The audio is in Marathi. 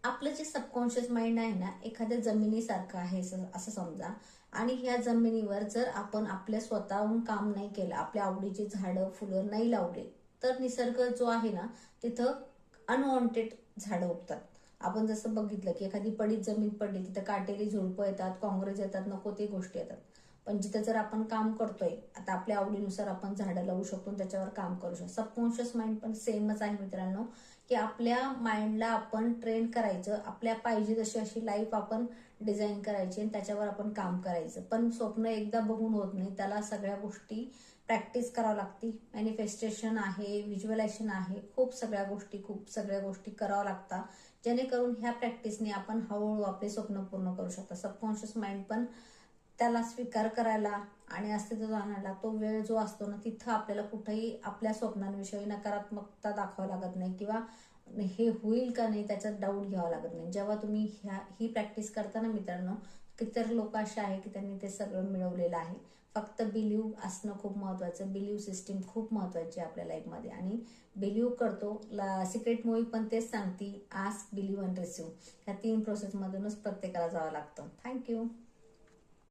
आपलं जे सबकॉन्शियस माइंड आहे ना, एखाद्या जमिनीसारखं आहे असं समजा. आणि ह्या जमिनीवर जर आपण आपल्या स्वतःहून काम नाही केलं, आपल्या आवडीची झाडं फुलं नाही लावले, तर निसर्ग जो आहे ना, तिथं अनवॉन्टेड झाडं उगतात. आपण जसं बघितलं की एखादी पडीत जमीन पडली, तिथं काटेरी झुडपं येतात, काँग्रेस येतात, नको ते गोष्टी येतात. पण जिथं जर आपण काम करतोय, आता आपल्या आवडीनुसार आपण झाडं लावू शकतो, त्याच्यावर काम करू शकतो. सबकॉन्शियस माइंड पण सेमच आहे मित्रांनो, की आपल्या माइंडला आपण ट्रेन करायचं, आपल्या पाहिजे तशी अशी लाईफ आपण डिझाईन करायची आणि त्याच्यावर आपण काम करायचं. पण स्वप्न एकदा बघून होत नाही, त्याला सगळ्या गोष्टी प्रॅक्टिस करावं लागते. मॅनिफेस्टेशन आहे, व्हिज्युअलायझेशन आहे, खूप सगळ्या गोष्टी कराव्या लागतात, जेणेकरून ह्या प्रॅक्टिसने आपण हळूहळू आपले स्वप्न पूर्ण करू शकतो. सबकॉन्शियस माइंड पण त्याला स्वीकार करायला आणि अस्तित्वात आणायला तो वेळ जो असतो ना, तिथं आपल्याला कुठेही आपल्या स्वप्नांविषयी नकारात्मकता दाखवावी लागत नाही, किंवा हे होईल का नाही त्याच्यात डाऊट घ्यावा लागत नाही. जेव्हा तुम्ही ही प्रॅक्टिस करता ना मित्रांनो, कितीतरी लोक असे आहे की त्यांनी ते सगळं मिळवलेलं आहे. फक्त बिलीव्ह असणं खूप महत्वाचं, बिलीव्ह सिस्टीम खूप महत्वाची आहे आपल्या लाईफमध्ये. आणि बिलीव्ह करतो, सिक्रेट मूवी पण तेच सांगते, आस्क, बिलीव्ह अँड रिसीव्ह. ह्या 3 प्रोसेसमधूनच प्रत्येकाला जावं लागतं. थँक्यू.